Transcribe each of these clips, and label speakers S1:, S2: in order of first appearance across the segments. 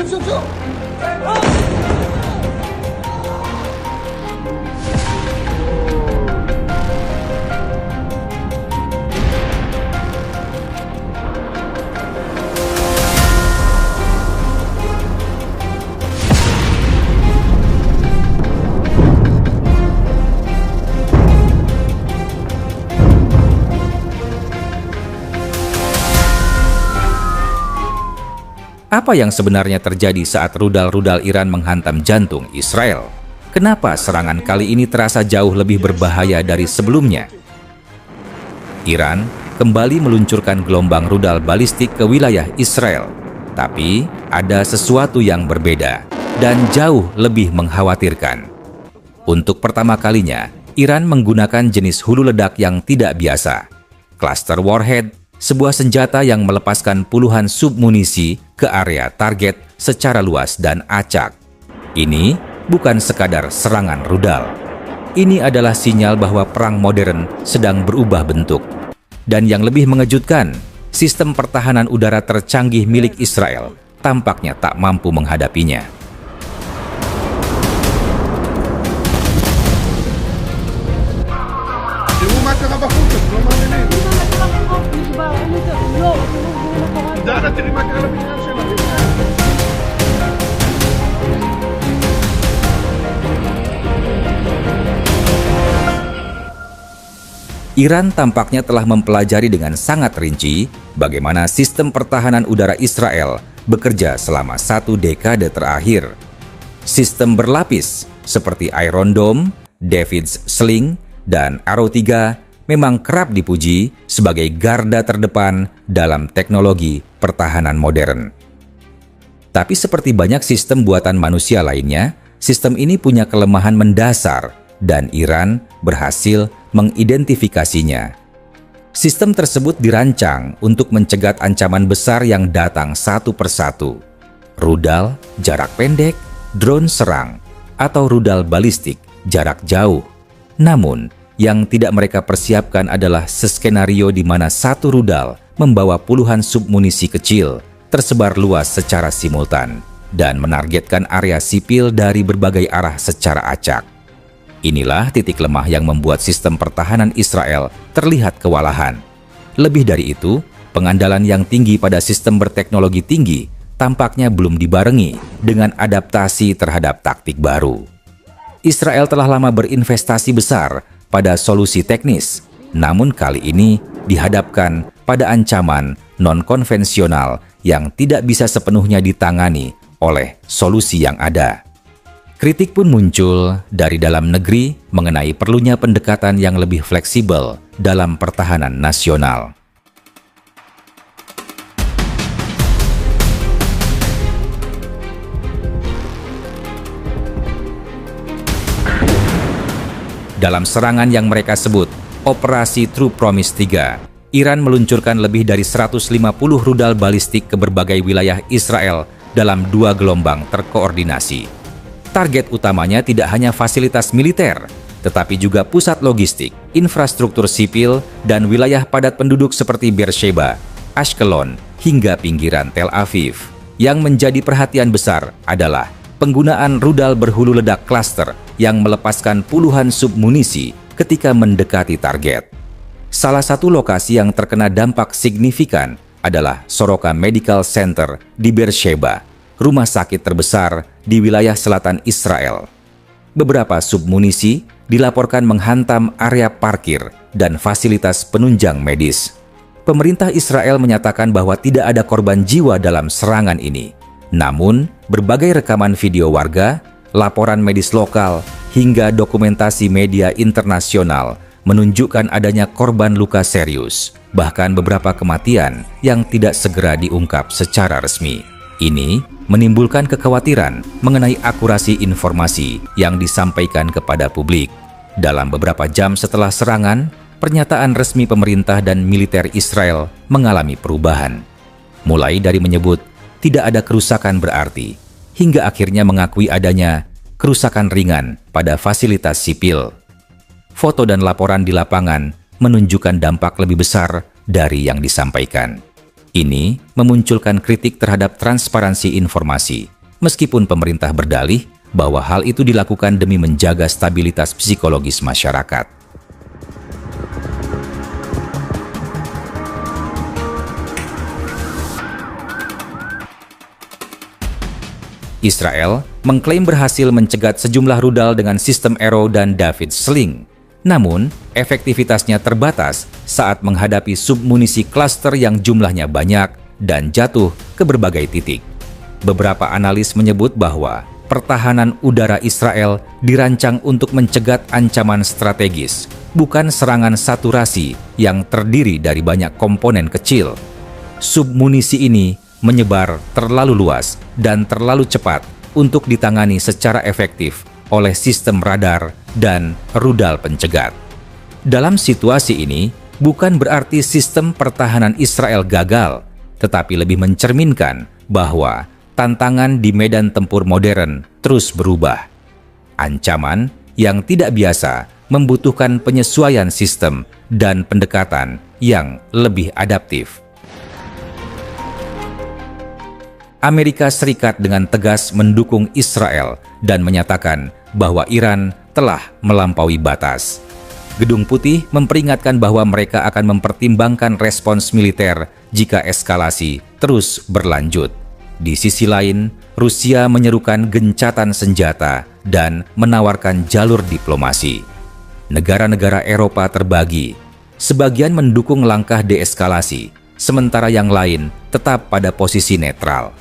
S1: شوف شوف شوف.
S2: Apa yang sebenarnya terjadi saat rudal-rudal Iran menghantam jantung Israel? Kenapa serangan kali ini terasa jauh lebih berbahaya dari sebelumnya? Iran kembali meluncurkan gelombang rudal balistik ke wilayah Israel. Tapi ada sesuatu yang berbeda dan jauh lebih mengkhawatirkan. Untuk pertama kalinya, Iran menggunakan jenis hulu ledak yang tidak biasa. Cluster warhead, sebuah senjata yang melepaskan puluhan submunisi ke area target secara luas dan acak. Ini bukan sekadar serangan rudal. Ini adalah sinyal bahwa perang modern sedang berubah bentuk. Dan yang lebih mengejutkan, sistem pertahanan udara tercanggih milik Israel tampaknya tak mampu menghadapinya. Iran tampaknya telah mempelajari dengan sangat rinci bagaimana sistem pertahanan udara Israel bekerja selama 1 dekade terakhir. Sistem berlapis seperti Iron Dome, David's Sling, dan Arrow 3 memang kerap dipuji sebagai garda terdepan dalam teknologi pertahanan modern. Tapi seperti banyak sistem buatan manusia lainnya, sistem ini punya kelemahan mendasar dan Iran berhasil mengidentifikasinya. Sistem tersebut dirancang untuk mencegat ancaman besar yang datang satu persatu. Rudal jarak pendek, drone serang, atau rudal balistik jarak jauh. Namun, yang tidak mereka persiapkan adalah skenario di mana satu rudal membawa puluhan submunisi kecil tersebar luas secara simultan dan menargetkan area sipil dari berbagai arah secara acak. Inilah titik lemah yang membuat sistem pertahanan Israel terlihat kewalahan. Lebih dari itu, pengandalan yang tinggi pada sistem berteknologi tinggi tampaknya belum dibarengi dengan adaptasi terhadap taktik baru. Israel telah lama berinvestasi besar pada solusi teknis, namun kali ini dihadapkan pada ancaman non-konvensional yang tidak bisa sepenuhnya ditangani oleh solusi yang ada. Kritik pun muncul dari dalam negeri mengenai perlunya pendekatan yang lebih fleksibel dalam pertahanan nasional. Dalam serangan yang mereka sebut Operasi True Promise 3, Iran meluncurkan lebih dari 150 rudal balistik ke berbagai wilayah Israel dalam 2 gelombang terkoordinasi. Target utamanya tidak hanya fasilitas militer, tetapi juga pusat logistik, infrastruktur sipil, dan wilayah padat penduduk seperti Beersheba, Ashkelon, hingga pinggiran Tel Aviv. Yang menjadi perhatian besar adalah penggunaan rudal berhulu ledak cluster yang melepaskan puluhan submunisi ketika mendekati target. Salah satu lokasi yang terkena dampak signifikan adalah Soroka Medical Center di Beersheba, rumah sakit terbesar di wilayah selatan Israel. Beberapa submunisi dilaporkan menghantam area parkir dan fasilitas penunjang medis. Pemerintah Israel menyatakan bahwa tidak ada korban jiwa dalam serangan ini. Namun, berbagai rekaman video warga, laporan medis lokal, hingga dokumentasi media internasional menunjukkan adanya korban luka serius, bahkan beberapa kematian yang tidak segera diungkap secara resmi. Ini menimbulkan kekhawatiran mengenai akurasi informasi yang disampaikan kepada publik. Dalam beberapa jam setelah serangan, pernyataan resmi pemerintah dan militer Israel mengalami perubahan. Mulai dari menyebut tidak ada kerusakan berarti, hingga akhirnya mengakui adanya kerusakan ringan pada fasilitas sipil. Foto dan laporan di lapangan menunjukkan dampak lebih besar dari yang disampaikan. Ini memunculkan kritik terhadap transparansi informasi, meskipun pemerintah berdalih bahwa hal itu dilakukan demi menjaga stabilitas psikologis masyarakat. Israel mengklaim berhasil mencegat sejumlah rudal dengan sistem Arrow dan David Sling. Namun, efektivitasnya terbatas saat menghadapi submunisi klaster yang jumlahnya banyak dan jatuh ke berbagai titik. Beberapa analis menyebut bahwa pertahanan udara Israel dirancang untuk mencegat ancaman strategis, bukan serangan saturasi yang terdiri dari banyak komponen kecil. Submunisi ini menyebar terlalu luas dan terlalu cepat untuk ditangani secara efektif oleh sistem radar dan rudal pencegat. Dalam situasi ini, bukan berarti sistem pertahanan Israel gagal, tetapi lebih mencerminkan bahwa tantangan di medan tempur modern terus berubah. Ancaman yang tidak biasa membutuhkan penyesuaian sistem dan pendekatan yang lebih adaptif. Amerika Serikat dengan tegas mendukung Israel dan menyatakan bahwa Iran telah melampaui batas. Gedung Putih memperingatkan bahwa mereka akan mempertimbangkan respons militer jika eskalasi terus berlanjut. Di sisi lain, Rusia menyerukan gencatan senjata dan menawarkan jalur diplomasi. Negara-negara Eropa terbagi. Sebagian mendukung langkah deeskalasi, sementara yang lain tetap pada posisi netral.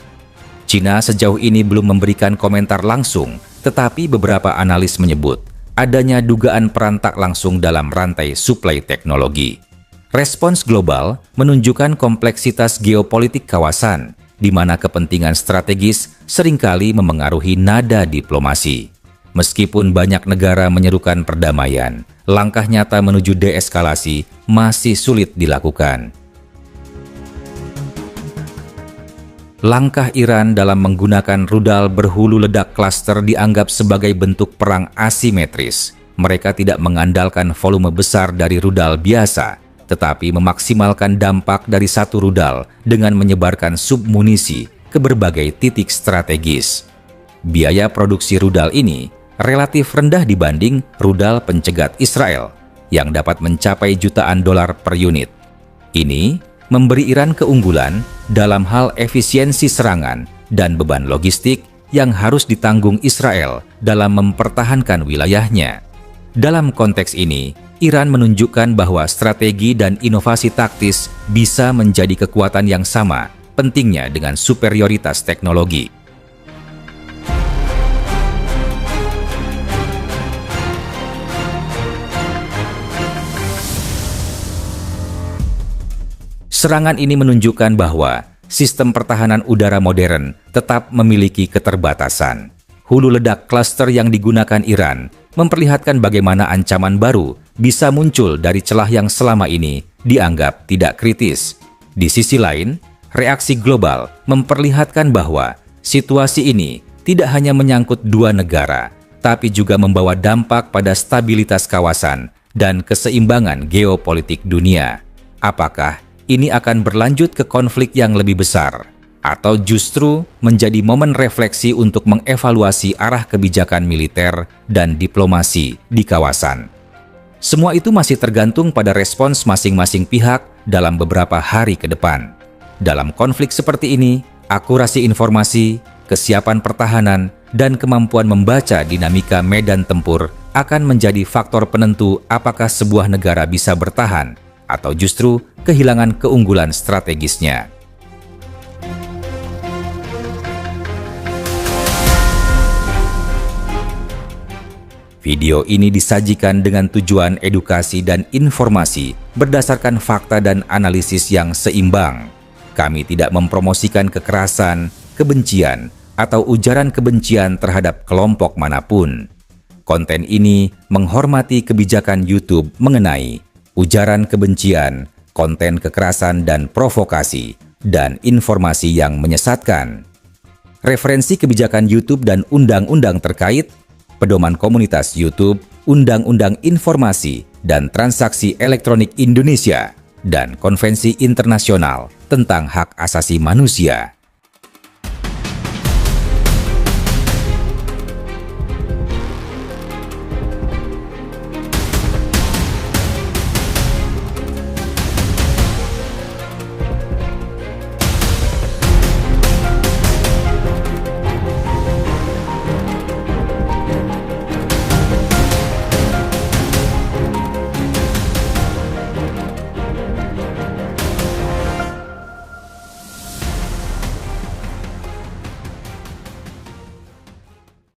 S2: Cina sejauh ini belum memberikan komentar langsung, tetapi beberapa analis menyebut adanya dugaan peran tak langsung dalam rantai suplai teknologi. Respons global menunjukkan kompleksitas geopolitik kawasan, di mana kepentingan strategis seringkali memengaruhi nada diplomasi. Meskipun banyak negara menyerukan perdamaian, langkah nyata menuju deeskalasi masih sulit dilakukan. Langkah Iran dalam menggunakan rudal berhulu ledak klaster dianggap sebagai bentuk perang asimetris. Mereka tidak mengandalkan volume besar dari rudal biasa, tetapi memaksimalkan dampak dari satu rudal dengan menyebarkan submunisi ke berbagai titik strategis. Biaya produksi rudal ini relatif rendah dibanding rudal pencegat Israel, yang dapat mencapai jutaan dolar per unit. Ini memberi Iran keunggulan dalam hal efisiensi serangan dan beban logistik yang harus ditanggung Israel dalam mempertahankan wilayahnya. Dalam konteks ini, Iran menunjukkan bahwa strategi dan inovasi taktis bisa menjadi kekuatan yang sama, pentingnya dengan superioritas teknologi. Serangan ini menunjukkan bahwa sistem pertahanan udara modern tetap memiliki keterbatasan. Hulu ledak klaster yang digunakan Iran memperlihatkan bagaimana ancaman baru bisa muncul dari celah yang selama ini dianggap tidak kritis. Di sisi lain, reaksi global memperlihatkan bahwa situasi ini tidak hanya menyangkut dua negara, tapi juga membawa dampak pada stabilitas kawasan dan keseimbangan geopolitik dunia. Apakah ini akan berlanjut ke konflik yang lebih besar, atau justru menjadi momen refleksi untuk mengevaluasi arah kebijakan militer dan diplomasi di kawasan? Semua itu masih tergantung pada respons masing-masing pihak dalam beberapa hari ke depan. Dalam konflik seperti ini, akurasi informasi, kesiapan pertahanan, dan kemampuan membaca dinamika medan tempur akan menjadi faktor penentu apakah sebuah negara bisa bertahan atau justru kehilangan keunggulan strategisnya. Video ini disajikan dengan tujuan edukasi dan informasi berdasarkan fakta dan analisis yang seimbang. Kami tidak mempromosikan kekerasan, kebencian, atau ujaran kebencian terhadap kelompok manapun. Konten ini menghormati kebijakan YouTube mengenai ujaran kebencian, konten kekerasan dan provokasi, dan informasi yang menyesatkan. Referensi kebijakan YouTube dan undang-undang terkait, Pedoman Komunitas YouTube, Undang-Undang Informasi dan Transaksi Elektronik Indonesia, dan konvensi internasional tentang hak asasi manusia.